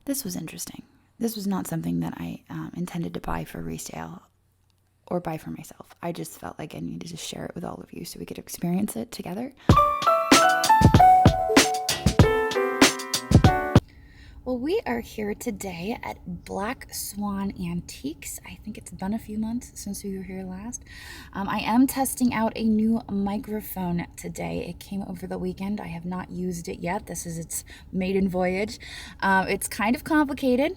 This was interesting. This was not something that I intended to buy for resale or buy for myself. I just felt like I needed to share it with all of you so we could experience it together. Well, we are here today at Black Swan Antiques. I think it's been a few months since we were here last. I am testing out a new microphone today. It came over the weekend. I have not used it yet. This is its maiden voyage. It's kind of complicated.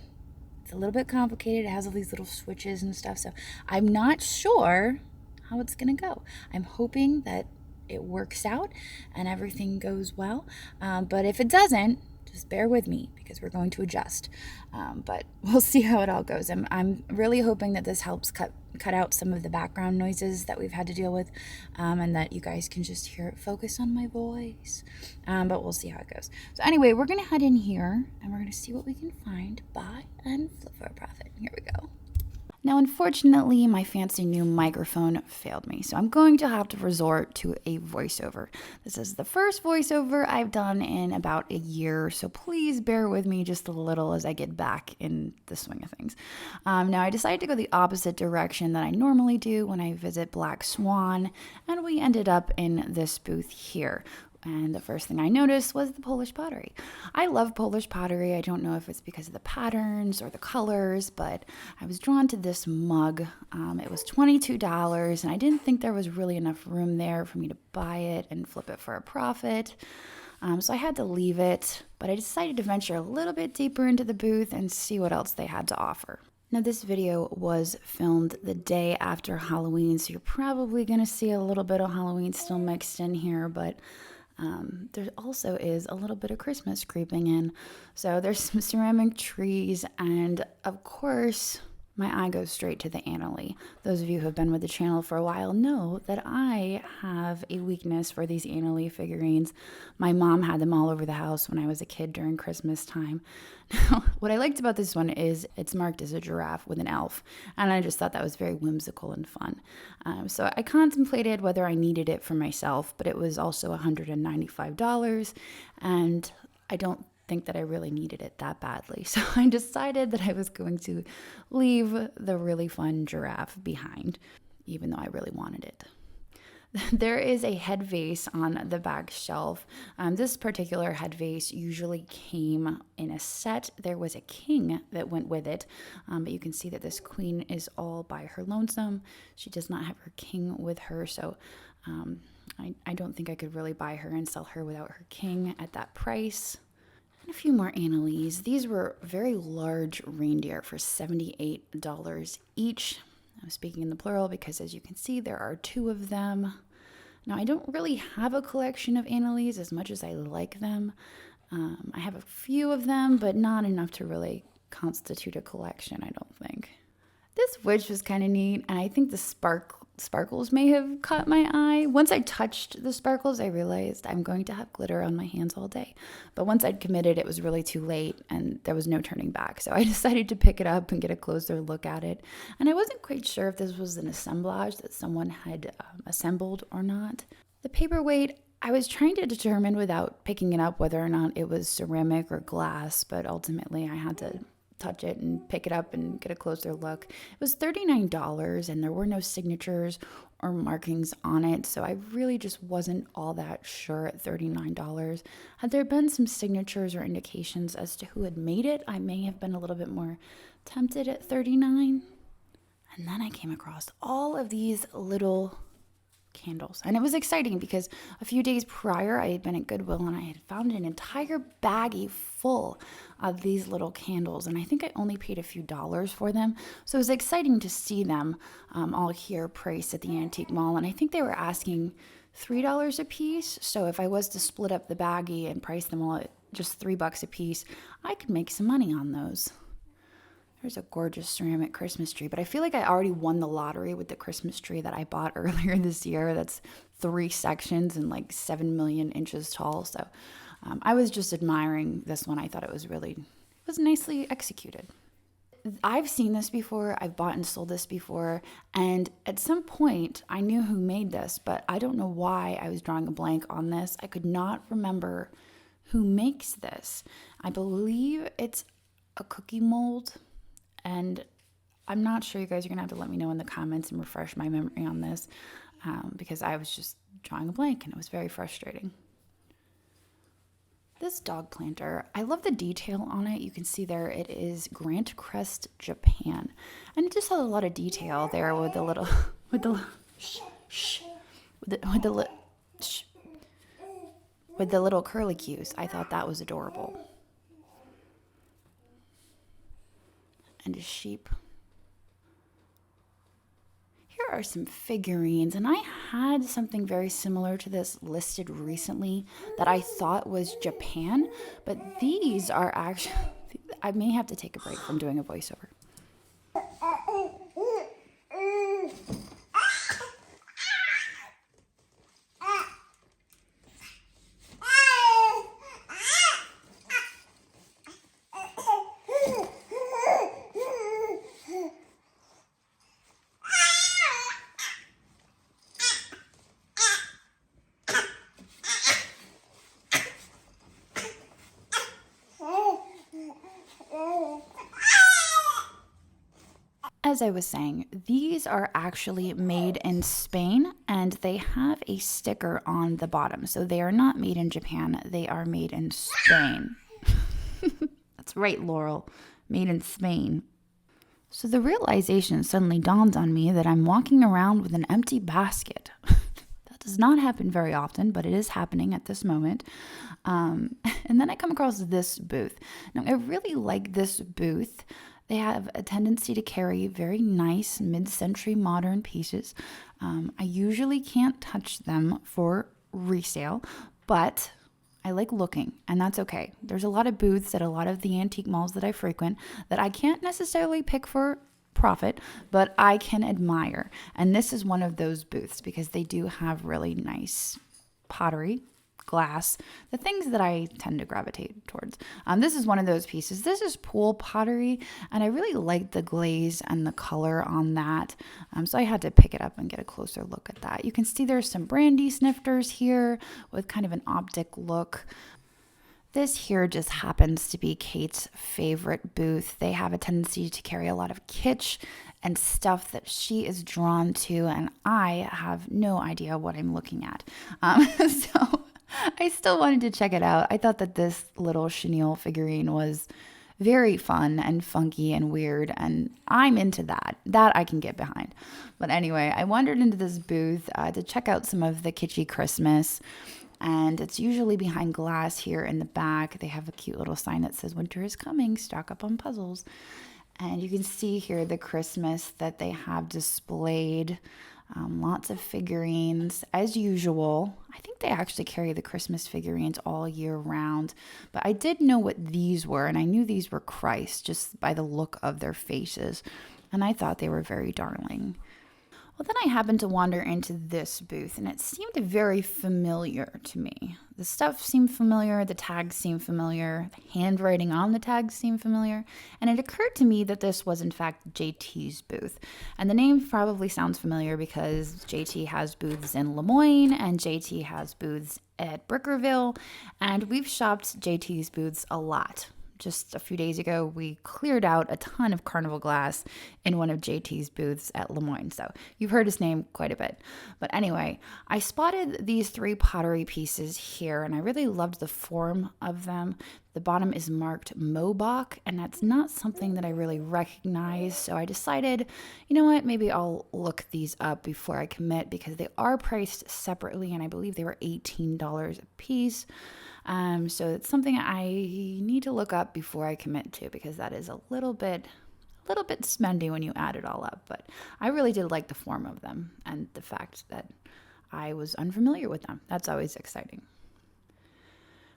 It's a little bit complicated. It has all these little switches and stuff, so I'm not sure how it's gonna go. I'm hoping that it works out and everything goes well, but if it doesn't, just bear with me because we're going to adjust. But we'll see how it all goes. I'm really hoping that this helps cut out some of the background noises that we've had to deal with, and that you guys can just hear it focus on my voice. But we'll see how it goes. So anyway, we're gonna head in here and we're gonna see what we can find, buy, and flip for a profit. Here we go. Now, unfortunately, my fancy new microphone failed me, so I'm going to have to resort to a voiceover. This is the first voiceover I've done in about a year, so please bear with me just a little as I get back in the swing of things. Now, I decided to go the opposite direction that I normally do when I visit Black Swan, and we ended up in this booth here. And the first thing I noticed was the Polish pottery. I love Polish pottery. I don't know if it's because of the patterns or the colors, but I was drawn to this mug. It was $22, and I didn't think there was really enough room there for me to buy it and flip it for a profit. So I had to leave it, but I decided to venture a little bit deeper into the booth and see what else they had to offer. Now, this video was filmed the day after Halloween, so you're probably going to see a little bit of Halloween still mixed in here, but there also is a little bit of Christmas creeping in. So there's some ceramic trees, and of course, my eye goes straight to the Annalie. Those of you who have been with the channel for a while know that I have a weakness for these Annalie figurines. My mom had them all over the house when I was a kid during Christmas time. Now, what I liked about this one is it's marked as a giraffe with an elf, and I just thought that was very whimsical and fun. So I contemplated whether I needed it for myself, but it was also $195, and I don't think that I really needed it that badly. So I decided that I was going to leave the really fun giraffe behind, even though I really wanted it. There is a head vase on the back shelf. This particular head vase usually came in a set. There was a king that went with it, but you can see that this queen is all by her lonesome. She does not have her king with her, so I don't think I could really buy her and sell her without her king at that price. And a few more Annalies. These were very large reindeer for $78 each. I'm speaking in the plural because, as you can see, there are two of them. Now, I don't really have a collection of Annalies as much as I like them. I have a few of them, but not enough to really constitute a collection, I don't think. This witch was kind of neat, and I think the sparkles may have caught my eye. Once I touched the sparkles, I realized I'm going to have glitter on my hands all day. But once I'd committed, it was really too late, and there was no turning back. So I decided to pick it up and get a closer look at it. And I wasn't quite sure if this was an assemblage that someone had assembled or not. The paperweight, I was trying to determine without picking it up whether or not it was ceramic or glass, but ultimately I had to touch it and pick it up and get a closer look. It was $39, and there were no signatures or markings on it, so I really just wasn't all that sure at $39. Had there been some signatures or indications as to who had made it, I may have been a little bit more tempted at $39. And then I came across all of these little candles, and it was exciting because a few days prior I had been at Goodwill and I had found an entire baggie full of these little candles, and I think I only paid a few dollars for them, so it was exciting to see them all here priced at the antique mall. And I think they were asking $3 a piece, so if I was to split up the baggie and price them all at just $3 a piece, I could make some money on those. There's a gorgeous ceramic Christmas tree, but I feel like I already won the lottery with the Christmas tree that I bought earlier this year. That's 3 sections and like 7 million inches tall. So I was just admiring this one. I thought it was nicely executed. I've seen this before. I've bought and sold this before. And at some point, I knew who made this, but I don't know why I was drawing a blank on this. I could not remember who makes this. I believe it's a cookie mold, and I'm not sure. You guys are gonna have to let me know in the comments and refresh my memory on this, because I was just drawing a blank and it was very frustrating. This dog planter, I love the detail on it. You can see there it is Grant Crest, Japan, and it just has a lot of detail there with the little, with the shh, shh, with the little curlicues. I thought that was adorable. And a sheep. Here are some figurines, and I had something very similar to this listed recently that I thought was Japan, but these are actually, I may have to take a break from doing a voiceover. As I was saying, these are actually made in Spain, and they have a sticker on the bottom. So they are not made in Japan, they are made in Spain. That's right, Laurel, made in Spain. So the realization suddenly dawned on me that I'm walking around with an empty basket. That does not happen very often, but it is happening at this moment. And then I come across this booth. Now, I really like this booth. They have a tendency to carry very nice mid-century modern pieces. I usually can't touch them for resale, but I like looking, and that's okay. There's a lot of booths at a lot of the antique malls that I frequent that I can't necessarily pick for profit, but I can admire. And this is one of those booths because they do have really nice pottery, glass, the things that I tend to gravitate towards. This is one of those pieces. This is pool pottery, and I really like the glaze and the color on that. So I had to pick it up and get a closer look at that. You can see there's some brandy snifters here with kind of an optic look. This here just happens to be Kate's favorite booth. They have a tendency to carry a lot of kitsch and stuff that she is drawn to, and I have no idea what I'm looking at. So I still wanted to check it out. I thought that this little chenille figurine was very fun and funky and weird, and I'm into that. That I can get behind. But anyway, I wandered into this booth to check out some of the kitschy Christmas, and it's usually behind glass here in the back. They have a cute little sign that says winter is coming, stock up on puzzles. And you can see here the Christmas that they have displayed. Lots of figurines, as usual. I think they actually carry the Christmas figurines all year round. But I did know what these were, and I knew these were Christ just by the look of their faces. And I thought they were very darling. Well, then I happened to wander into this booth, and it seemed very familiar to me. The stuff seemed familiar, the tags seemed familiar, the handwriting on the tags seemed familiar, and it occurred to me that this was in fact JT's booth. And the name probably sounds familiar because JT has booths in Lemoyne, and JT has booths at Brickerville, and we've shopped JT's booths a lot. Just a few days ago, we cleared out a ton of carnival glass in one of JT's booths at Lemoyne. So you've heard his name quite a bit. But anyway, I spotted these 3 pottery pieces here, and I really loved the form of them. The bottom is marked Mobach, and that's not something that I really recognize. So I decided, you know what, maybe I'll look these up before I commit because they are priced separately, and I believe they were $18 a piece. So it's something I need to look up before I commit to because that is a little bit spendy when you add it all up. But I really did like the form of them and the fact that I was unfamiliar with them. That's always exciting.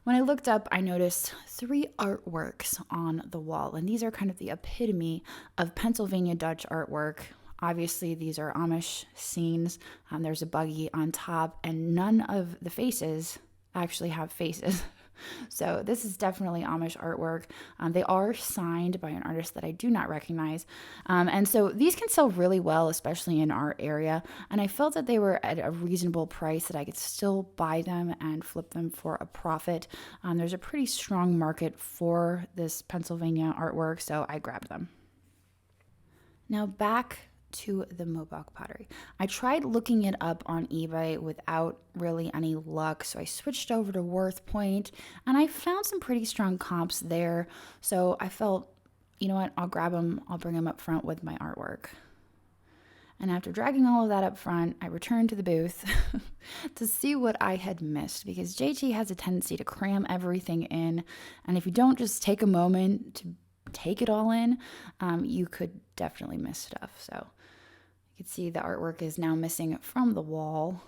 When I looked up, I noticed 3 artworks on the wall, and these are kind of the epitome of Pennsylvania Dutch artwork. Obviously, these are Amish scenes. There's a buggy on top, and none of the faces actually have faces. So this is definitely Amish artwork. They are signed by an artist that I do not recognize. And so these can sell really well, especially in our area. And I felt that they were at a reasonable price that I could still buy them and flip them for a profit. There's a pretty strong market for this Pennsylvania artwork, so I grabbed them. Now back to the Mobach pottery. I tried looking it up on eBay without really any luck, so I switched over to Worth Point and I found some pretty strong comps there. So I felt, you know what, I'll grab them, I'll bring them up front with my artwork. And after dragging all of that up front, I returned to the booth to see what I had missed, because JT has a tendency to cram everything in, and if you don't just take a moment to take it all in, you could definitely miss stuff. So you can see the artwork is now missing from the wall.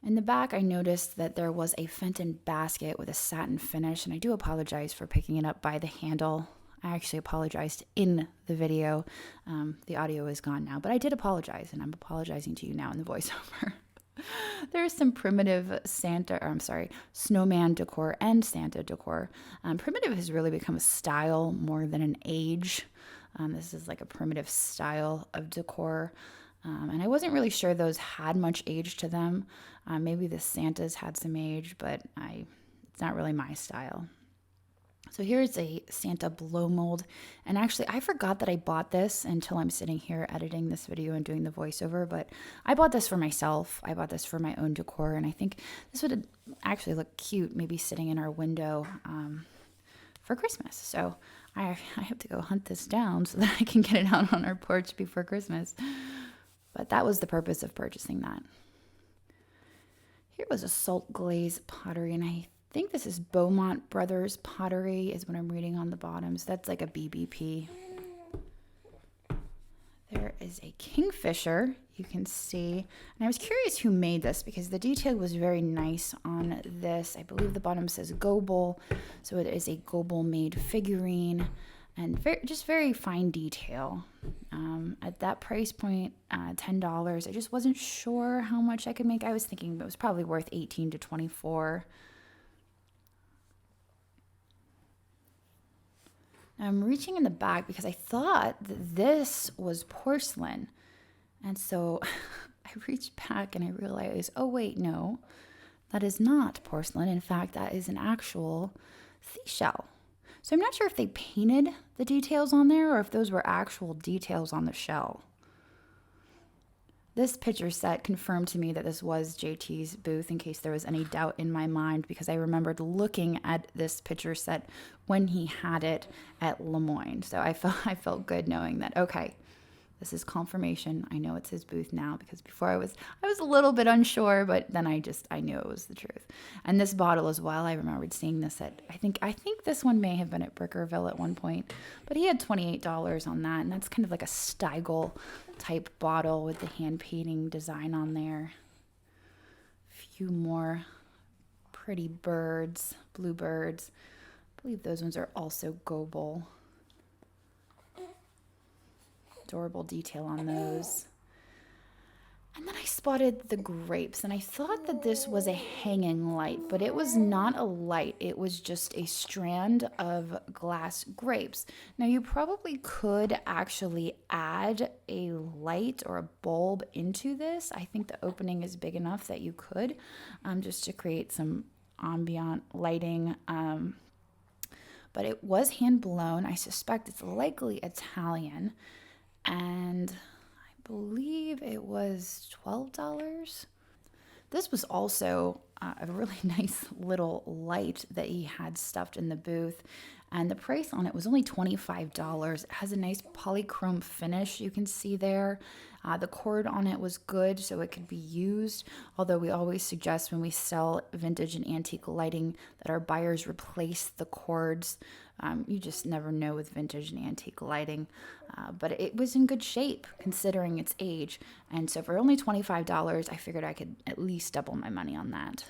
In the back, I noticed that there was a Fenton basket with a satin finish, and I do apologize for picking it up by the handle. I actually apologized in the video. The audio is gone now, but I did apologize, and I'm apologizing to you now in the voiceover. There's some primitive snowman decor and Santa decor. Primitive has really become a style more than an age. This is like a primitive style of decor. And I wasn't really sure those had much age to them. Maybe the Santas had some age, but it's not really my style. So here's a Santa blow mold. And actually, I forgot that I bought this until I'm sitting here editing this video and doing the voiceover. But I bought this for myself. I bought this for my own decor. And I think this would actually look cute, maybe sitting in our window for Christmas. So I have to go hunt this down so that I can get it out on our porch before Christmas. But that was the purpose of purchasing that. Here was a salt glaze pottery, and I think this is Beaumont Brothers pottery is what I'm reading on the bottoms. That's like a BBP. There is a kingfisher, you can see. And I was curious who made this because the detail was very nice on this. I believe the bottom says Goebel, so it is a Goebel made figurine. And just very fine detail. At that price point, $10, I just wasn't sure how much I could make. I was thinking it was probably worth $18 to $24. I'm reaching in the back because I thought that this was porcelain. And so I reached back and I realized, oh wait, no, that is not porcelain. In fact, that is an actual seashell. So I'm not sure if they painted the details on there or if those were actual details on the shell. This picture set confirmed to me that this was JT's booth, in case there was any doubt in my mind, because I remembered looking at this picture set when he had it at Lemoyne. So I felt good knowing that, okay, this is confirmation. I know it's his booth now, because before I was a little bit unsure, but then I knew it was the truth. And this bottle as well, I remembered seeing this at, I think this one may have been at Brickerville at one point, but he had $28 on that, and that's kind of like a Steigel type bottle with the hand painting design on there. A few more pretty birds, bluebirds. I believe those ones are also Goebel. Adorable detail on those. And then I spotted the grapes, and I thought that this was a hanging light, but it was not a light. It was just a strand of glass grapes. Now, you probably could actually add a light or a bulb into this. I think the opening is big enough that you could, just to create some ambient lighting. But it was hand blown. I suspect it's likely Italian. And I believe it was $12. This was also a really nice little light that he had stuffed in the booth, and the price on it was only $25. It has a nice polychrome finish you can see there. The cord on it was good, so it could be used, although we always suggest when we sell vintage and antique lighting that our buyers replace the cords. You just never know with vintage and antique lighting, but it was in good shape considering its age, and so for only $25, I figured I could at least double my money on that.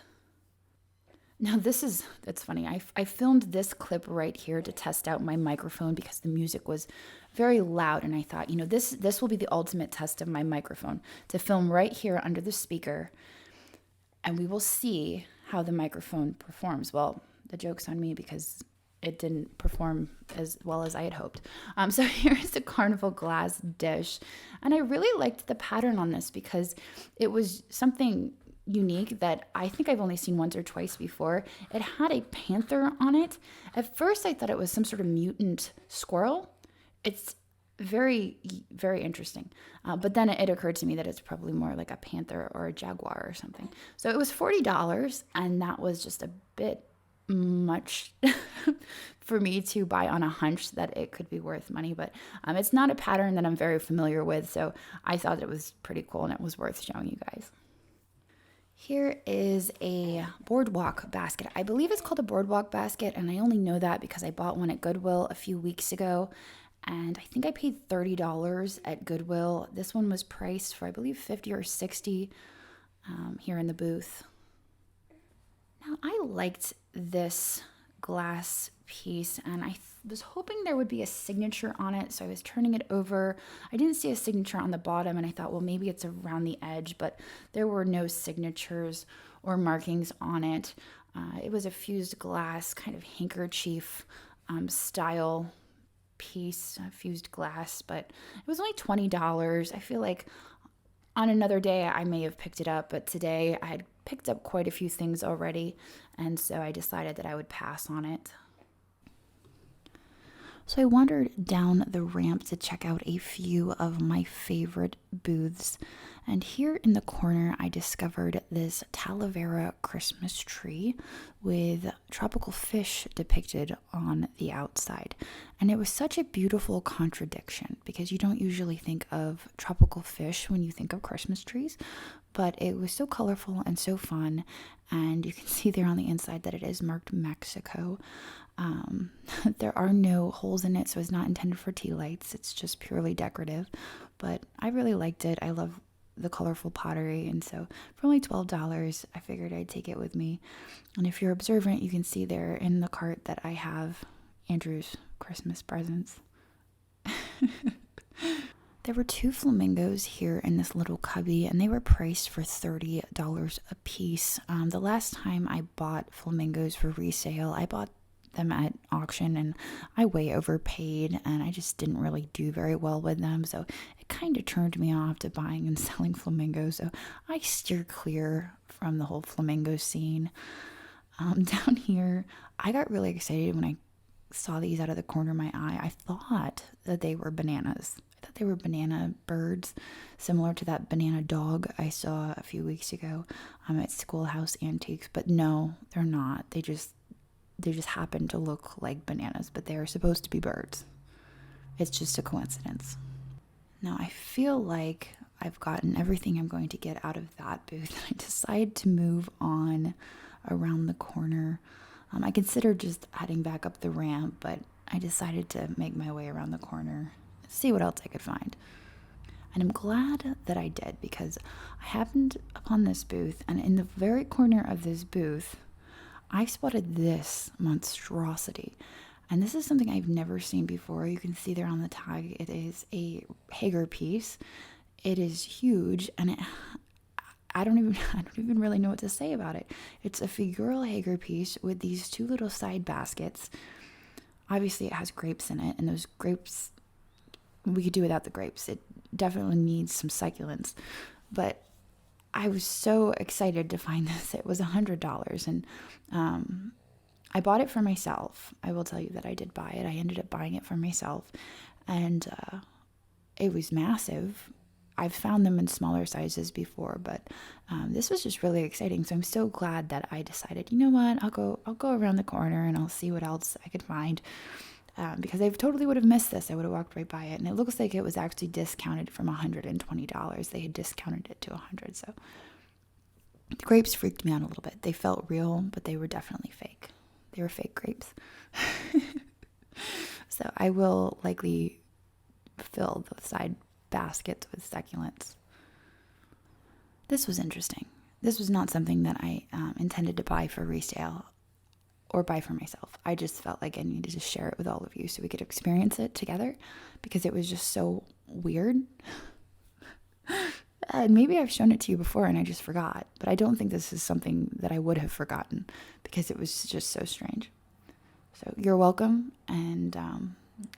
Now that's funny. I filmed this clip right here to test out my microphone because the music was very loud, and I thought, this will be the ultimate test of my microphone, to film right here under the speaker, and we will see how the microphone performs. Well, the joke's on me because it didn't perform as well as I had hoped. So here's a carnival glass dish. And I really liked the pattern on this because it was something unique that I think I've only seen once or twice before. It had a panther on it. At first, I thought it was some sort of mutant squirrel. It's very, very interesting. But then it occurred to me that it's probably more like a panther or a jaguar or something. So it was $40, and that was just a bit much for me to buy on a hunch that it could be worth money. But it's not a pattern that I'm very familiar with, so I thought it was pretty cool and it was worth showing you guys. Here is a boardwalk basket. I believe it's called a boardwalk basket, and I only know that because I bought one at Goodwill a few weeks ago, and I think I paid $30 at Goodwill. This one was priced for, I believe, $50 or $60 here in the booth. Now, I liked this glass piece, and I was hoping there would be a signature on it, so I was turning it over. I didn't see a signature on the bottom, and I thought, well, maybe it's around the edge, but there were no signatures or markings on it. It was a fused glass kind of handkerchief style piece, fused glass, but it was only $20. I feel like on another day I may have picked it up, but today I had picked up quite a few things already, and so I decided that I would pass on it. So I wandered down the ramp to check out a few of my favorite booths. And here in the corner, I discovered this Talavera Christmas tree with tropical fish depicted on the outside. And it was such a beautiful contradiction because you don't usually think of tropical fish when you think of Christmas trees. But it was so colorful and so fun. And you can see there on the inside that it is marked Mexico. There are no holes in it, so it's not intended for tea lights. It's just purely decorative. But I really liked it. I love the colorful pottery, and so for only $12, I figured I'd take it with me. And if you're observant, you can see there in the cart that I have Andrew's Christmas presents. There were 2 flamingos here in this little cubby, and they were priced for $30 a piece. The last time I bought flamingos for resale, I bought them at auction, and I way overpaid, and I just didn't really do very well with them, so it kind of turned me off to buying and selling flamingos. So I steer clear from the whole flamingo scene. Down here, I got really excited when I saw these out of the corner of my eye. I thought that they were bananas. I thought they were banana birds, similar to that banana dog I saw a few weeks ago at Schoolhouse Antiques, but no, they're not. They just happen to look like bananas, but they are supposed to be birds. It's just a coincidence. Now, I feel like I've gotten everything I'm going to get out of that booth. I decide to move on around the corner. I considered just heading back up the ramp, but I decided to make my way around the corner, see what else I could find. And I'm glad that I did, because I happened upon this booth, and in the very corner of this booth, I spotted this monstrosity. And this is something I've never seen before. You can see there on the tag, it is a Hager piece. It is huge, and I don't even really know what to say about it. It's a figural Hager piece with these 2 little side baskets. Obviously it has grapes in it, and those grapes, we could do without the grapes. It definitely needs some succulents. But I was so excited to find this. It was $100, and I bought it for myself. I will tell you that I did buy it. I ended up buying it for myself, and it was massive. I've found them in smaller sizes before, but this was just really exciting. So I'm so glad that I decided, you know what, I'll go around the corner and I'll see what else I could find. Because I totally would have missed this. I would have walked right by it. And it looks like it was actually discounted from $120. They had discounted it to $100. So the grapes freaked me out a little bit. They felt real, but they were definitely fake. They were fake grapes. So I will likely fill the side baskets with succulents. This was interesting. This was not something that I intended to buy for resale or buy for myself. I just felt like I needed to share it with all of you so we could experience it together, because it was just so weird. Maybe I've shown it to you before and I just forgot, but I don't think this is something that I would have forgotten because it was just so strange. So you're welcome, and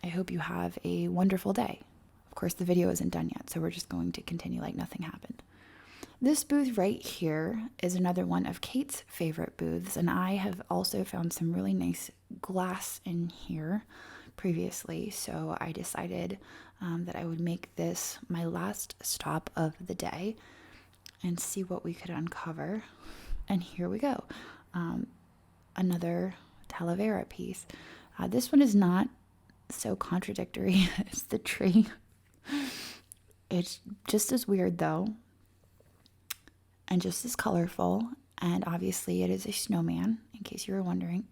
I hope you have a wonderful day. Of course, the video isn't done yet, so we're just going to continue like nothing happened. This booth right here is another one of Kate's favorite booths, and I have also found some really nice glass in here previously, so I decided that I would make this my last stop of the day and see what we could uncover. And here we go. Another Talavera piece. This one is not so contradictory as the tree. It's just as weird though, and just as colorful, and obviously it is a snowman, in case you were wondering.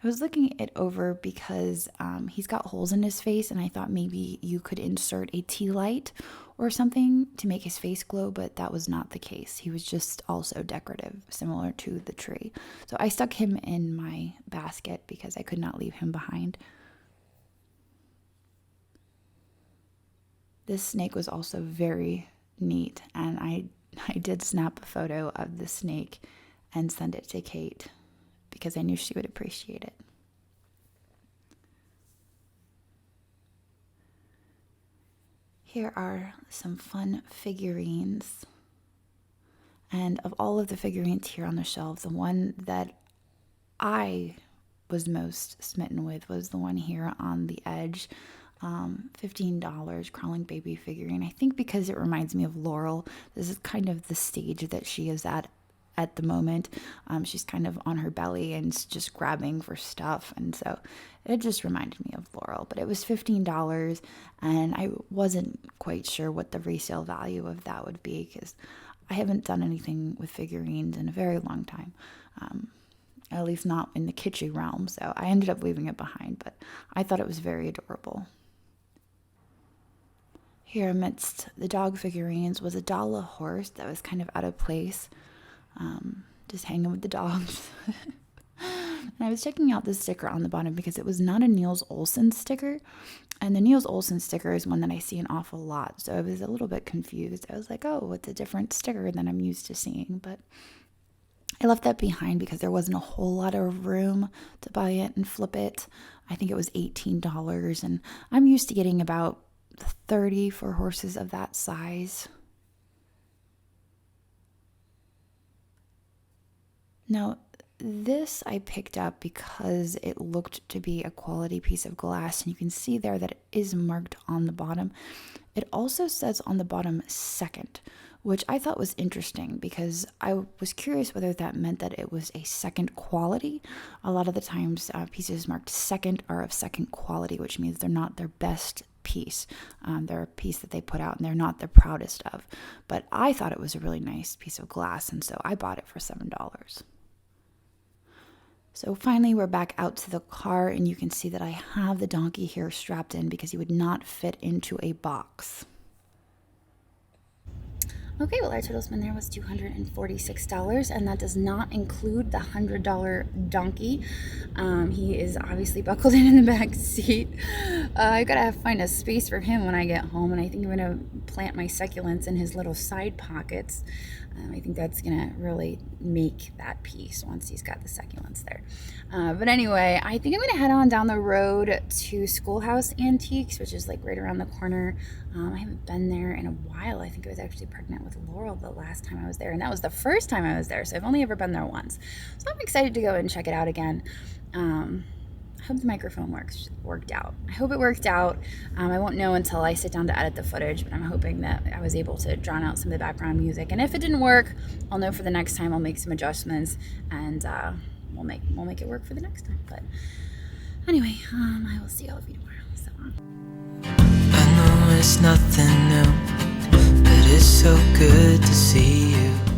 I was looking it over because he's got holes in his face, and I thought maybe you could insert a tea light or something to make his face glow, but that was not the case. He was just also decorative, similar to the tree. So I stuck him in my basket because I could not leave him behind. This snake was also very neat, and I did snap a photo of the snake and send it to Kate because I knew she would appreciate it. Here are some fun figurines. And of all of the figurines here on the shelf, the one that I was most smitten with was the one here on the edge. $15 crawling baby figurine. I think because it reminds me of Laurel. This is kind of the stage that she is at the moment. She's kind of on her belly and just grabbing for stuff, and so it just reminded me of Laurel. But it was $15, and I wasn't quite sure what the resale value of that would be because I haven't done anything with figurines in a very long time, at least not in the kitschy realm, so I ended up leaving it behind, but I thought it was very adorable. Here amidst the dog figurines was a Dala horse that was kind of out of place, just hanging with the dogs. And I was checking out this sticker on the bottom because it was not a Niels Olsen sticker, and the Niels Olsen sticker is one that I see an awful lot, so I was a little bit confused. I was like, oh, it's a different sticker than I'm used to seeing, but I left that behind because there wasn't a whole lot of room to buy it and flip it. I think it was $18, and I'm used to getting about 30 for horses of that size. Now, this I picked up because it looked to be a quality piece of glass, and you can see there that it is marked on the bottom. It also says on the bottom second, which I thought was interesting because I was curious whether that meant that it was a second quality. A lot of the times pieces marked second are of second quality, which means they're not their best piece. They're a piece that they put out and they're not the proudest of. But I thought it was a really nice piece of glass, and so I bought it for $7. So finally we're back out to the car, and you can see that I have the donkey here strapped in because he would not fit into a box. Okay, well, our total spend there was $246, and that does not include the $100 donkey. He is obviously buckled in the back seat. I gotta find a space for him when I get home, and I think I'm gonna plant my succulents in his little side pockets. I think that's gonna really make that piece once he's got the succulents there. But anyway, I think I'm gonna head on down the road to Schoolhouse Antiques, which is like right around the corner. I haven't been there in a while. I think I was actually pregnant with Laurel the last time I was there, and that was the first time I was there, so I've only ever been there once. So I'm excited to go and check it out again. I hope the microphone worked out. I hope it worked out. I won't know until I sit down to edit the footage, but I'm hoping that I was able to drown out some of the background music. And if it didn't work, I'll know for the next time. I'll make some adjustments, and we'll make it work for the next time. But anyway, I will see all of you tomorrow. So I know it's nothing new, but it's so good to see you.